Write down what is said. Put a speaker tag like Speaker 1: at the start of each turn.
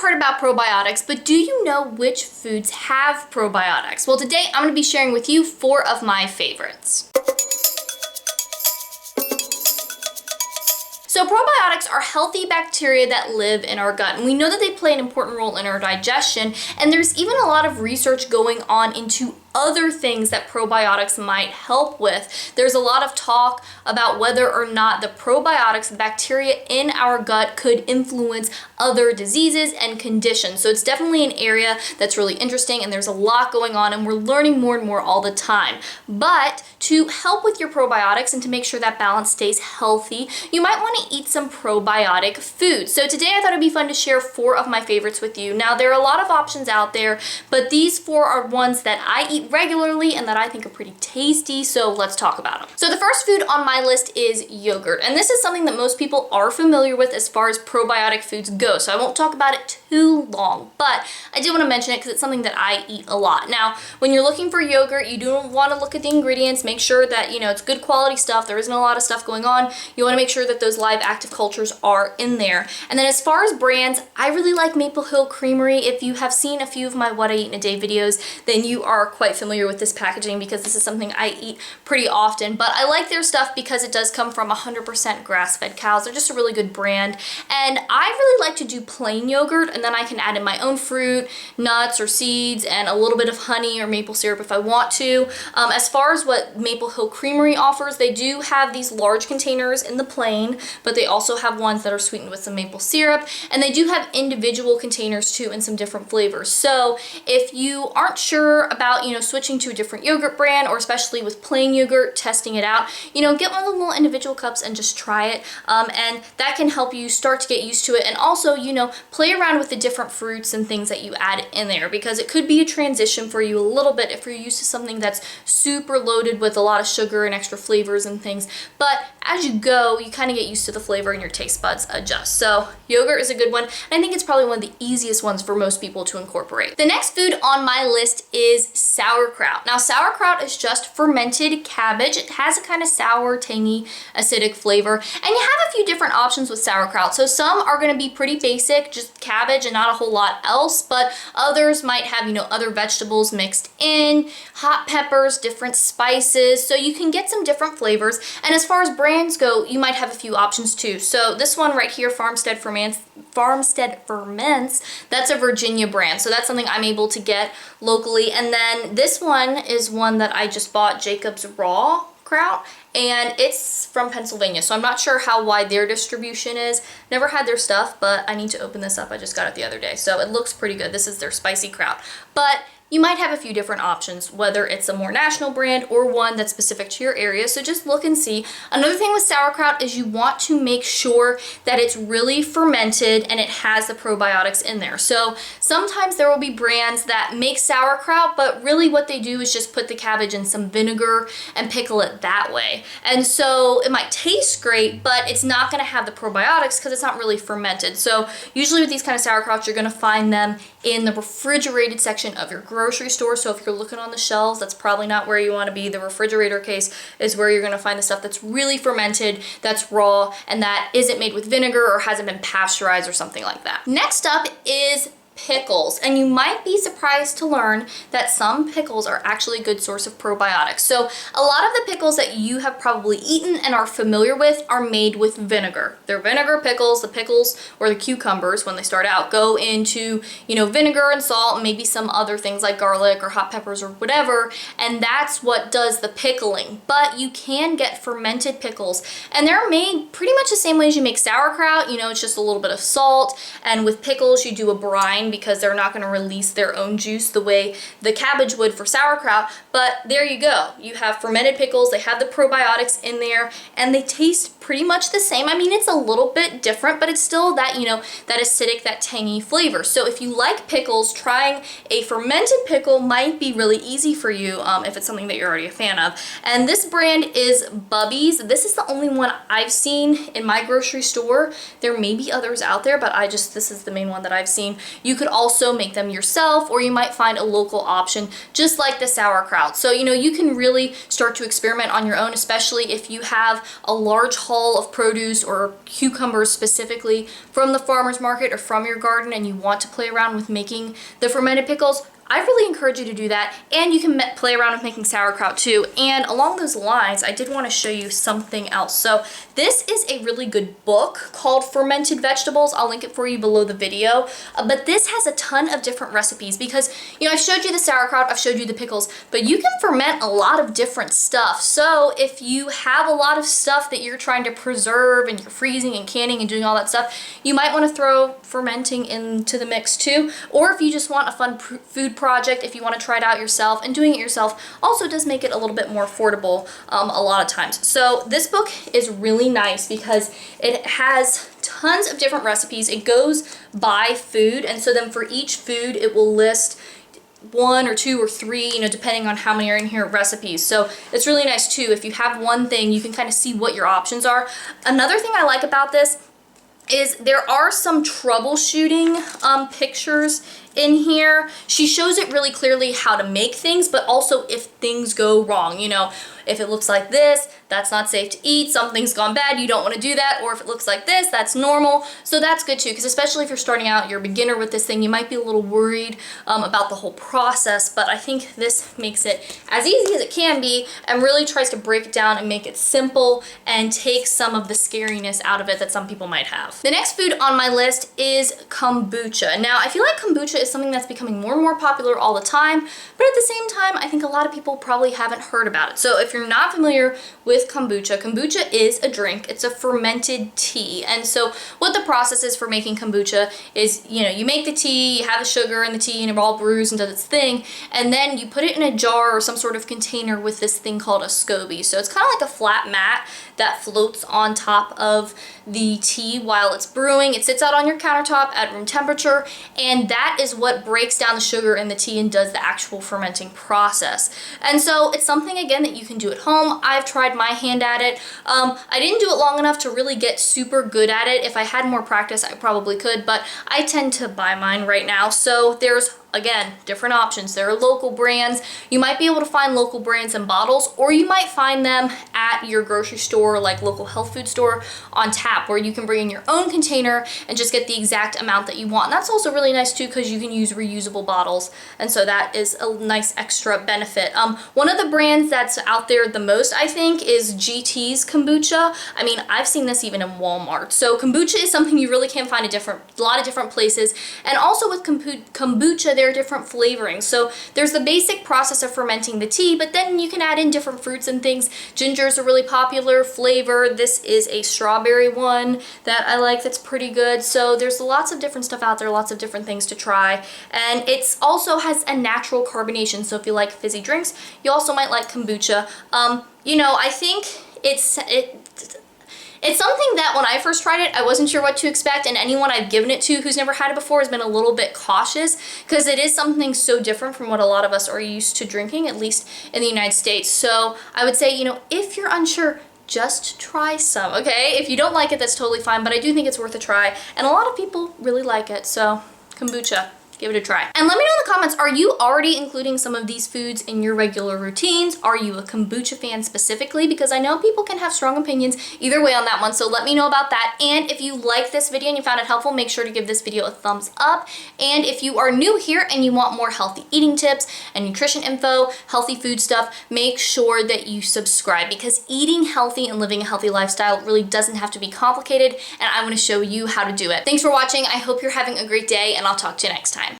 Speaker 1: heard about probiotics, but do you know which foods have probiotics? Well, today I'm going to be sharing with you 4 of my favorites. So probiotics are healthy bacteria that live in our gut, and we know that they play an important role in our digestion, and there's even a lot of research going on into other things that probiotics might help with. There's a lot of talk about whether or not the probiotics, the bacteria in our gut, could influence other diseases and conditions. So it's definitely an area that's really interesting, and there's a lot going on, and we're learning more and more all the time. But to help with your probiotics and to make sure that balance stays healthy, you might want to eat some probiotic foods. So today I thought it'd be fun to share 4 of my favorites with you. Now there are a lot of options out there, but these 4 are ones that I eat regularly and that I think are pretty tasty, so let's talk about them. So the first food on my list is yogurt, and this is something that most people are familiar with as far as probiotic foods go, so I won't talk about it too long, but I did want to mention it because it's something that I eat a lot. Now, when you're looking for yogurt, you do want to look at the ingredients, make sure that, you know, it's good quality stuff, there isn't a lot of stuff going on. You want to make sure that those live active cultures are in there. And then as far as brands, I really like Maple Hill Creamery. If you have seen a few of my What I Eat in a Day videos, then you are quite familiar with this packaging because this is something I eat pretty often. But I like their stuff because it does come from 100% grass-fed cows. They're just a really good brand. And I really like to do plain yogurt, and then I can add in my own fruit, nuts or seeds, and a little bit of honey or maple syrup if I want to. As far as what Maple Hill Creamery offers, they do have these large containers in the plain, but they also have ones that are sweetened with some maple syrup, and they do have individual containers too in some different flavors. So if you aren't sure about, you know, switching to a different yogurt brand, or especially with plain yogurt, testing it out, you know, get one of the little individual cups and just try it, and that can help you start to get used to it, and also, you know, play around with the different fruits and things that you add in there, because it could be a transition for you a little bit if you're used to something that's super loaded with a lot of sugar and extra flavors and things. But as you go, you kind of get used to the flavor and your taste buds adjust. So yogurt is a good one, and I think it's probably one of the easiest ones for most people to incorporate. The next food on my list is sauerkraut. Now sauerkraut is just fermented cabbage. It has a kind of sour, tangy, acidic flavor, and you have a few different options with sauerkraut. So some are going to be pretty basic, just cabbage and not a whole lot else, but others might have, you know, other vegetables mixed in, hot peppers, different spices, so you can get some different flavors. And as far as brands go, you might have a few options too. So this one right here, Farmstead Ferments, that's a Virginia brand, so that's something I'm able to get locally. And then this one is one that I just bought, Jacob's Raw Kraut, and it's from Pennsylvania, so I'm not sure how wide their distribution is. Never had their stuff, but I need to open this up. I just got it the other day, so it looks pretty good. This is their spicy kraut, but you might have a few different options, whether it's a more national brand or one that's specific to your area, so just look and see. Another thing with sauerkraut is you want to make sure that it's really fermented and it has the probiotics in there. So sometimes there will be brands that make sauerkraut, but really what they do is just put the cabbage in some vinegar and pickle it that way. And so it might taste great, but it's not going to have the probiotics because it's not really fermented. So usually with these kind of sauerkrauts, you're going to find them in the refrigerated section of your grocery store. So if you're looking on the shelves, that's probably not where you want to be. The refrigerator case is where you're going to find the stuff that's really fermented, that's raw, and that isn't made with vinegar or hasn't been pasteurized or something like that. Next up is pickles, and you might be surprised to learn that some pickles are actually a good source of probiotics. So a lot of the pickles that you have probably eaten and are familiar with are made with vinegar. They're vinegar pickles. The pickles or the cucumbers, when they start out, go into, you know, vinegar and salt and maybe some other things like garlic or hot peppers or whatever, and that's what does the pickling. But you can get fermented pickles, and they're made pretty much the same way as you make sauerkraut. You know, it's just a little bit of salt, and with pickles you do a brine because they're not going to release their own juice the way the cabbage would for sauerkraut. But there you go. You have fermented pickles, they have the probiotics in there, and they taste pretty much the same. I mean, it's a little bit different, but it's still that, you know, that acidic, that tangy flavor. So if you like pickles, trying a fermented pickle might be really easy for you if it's something that you're already a fan of. And this brand is Bubby's. This is the only one I've seen in my grocery store. There may be others out there, but this is the main one that I've seen. You could also make them yourself, or you might find a local option just like the sauerkraut. So, you know, you can really start to experiment on your own, especially if you have a large haul haul of produce or cucumbers specifically from the farmer's market or from your garden and you want to play around with making the fermented pickles, I really encourage you to do that, and you can play around with making sauerkraut too. And along those lines, I did want to show you something else. So this is a really good book called Fermented Vegetables. I'll link it for you below the video. But this has a ton of different recipes because, you know, I've showed you the sauerkraut, I've showed you the pickles, but you can ferment a lot of different stuff. So if you have a lot of stuff that you're trying to preserve and you're freezing and canning and doing all that stuff, you might want to throw fermenting into the mix too. Or if you just want a fun food project, if you want to try it out yourself, and doing it yourself also does make it a little bit more affordable a lot of times. So this book is really nice because it has tons of different recipes. It goes by food, and so then for each food it will list 1 or 2 or 3, you know, depending on how many are in here, recipes. So it's really nice too. If you have one thing, you can kind of see what your options are. Another thing I like about this is there are some troubleshooting pictures in here. She shows it really clearly how to make things, but also if things go wrong, you know, if it looks like this, that's not safe to eat, something's gone bad, you don't want to do that, or if it looks like this, that's normal. So that's good too, because especially if you're starting out, you're a beginner with this thing, you might be a little worried about the whole process, but I think this makes it as easy as it can be and really tries to break it down and make it simple and take some of the scariness out of it that some people might have. The next food on my list is kombucha. Now, I feel like kombucha is something that's becoming more and more popular all the time, but at the same time, I think a lot of people probably haven't heard about it. So if you're not familiar with kombucha, kombucha is a drink. It's a fermented tea. And so what the process is for making kombucha is, you know, you make the tea, you have the sugar in the tea, and it all brews and does its thing, and then you put it in a jar or some sort of container with this thing called a SCOBY. So it's kind of like a flat mat that floats on top of the tea while it's brewing. It sits out on your countertop at room temperature, and that is what breaks down the sugar in the tea and does the actual fermenting process. And so it's something, again, that you can do at home. I've tried my hand at it. I didn't do it long enough to really get super good at it. If I had more practice, I probably could, but I tend to buy mine right now. So there's, again, different options. There are local brands. You might be able to find local brands in bottles, or you might find them at your grocery store, like local health food store, on tap, where you can bring in your own container and just get the exact amount that you want. And that's also really nice too, because you can use reusable bottles, and so that is a nice extra benefit. One of the brands that's out there the most, I think, is GT's kombucha. I mean, I've seen this even in Walmart. So kombucha is something you really can find a lot of different places, and also with kombucha, there are different flavorings. So there's the basic process of fermenting the tea, but then you can add in different fruits and things. Ginger is a really popular flavor. This is a strawberry one that I like that's pretty good. So there's lots of different stuff out there, lots of different things to try. And it also has a natural carbonation. So if you like fizzy drinks, you also might like kombucha. You know, I think it's something that when I first tried it, I wasn't sure what to expect, and anyone I've given it to who's never had it before has been a little bit cautious because it is something so different from what a lot of us are used to drinking, at least in the United States. So I would say, you know, if you're unsure, just try some, okay? If you don't like it, that's totally fine, but I do think it's worth a try, and a lot of people really like it, so kombucha. Give it a try. And let me know in the comments, are you already including some of these foods in your regular routines? Are you a kombucha fan specifically? Because I know people can have strong opinions either way on that one, so let me know about that. And if you like this video and you found it helpful, make sure to give this video a thumbs up. And if you are new here and you want more healthy eating tips and nutrition info, healthy food stuff, make sure that you subscribe, because eating healthy and living a healthy lifestyle really doesn't have to be complicated, and I want to show you how to do it. Thanks for watching. I hope you're having a great day, and I'll talk to you next time.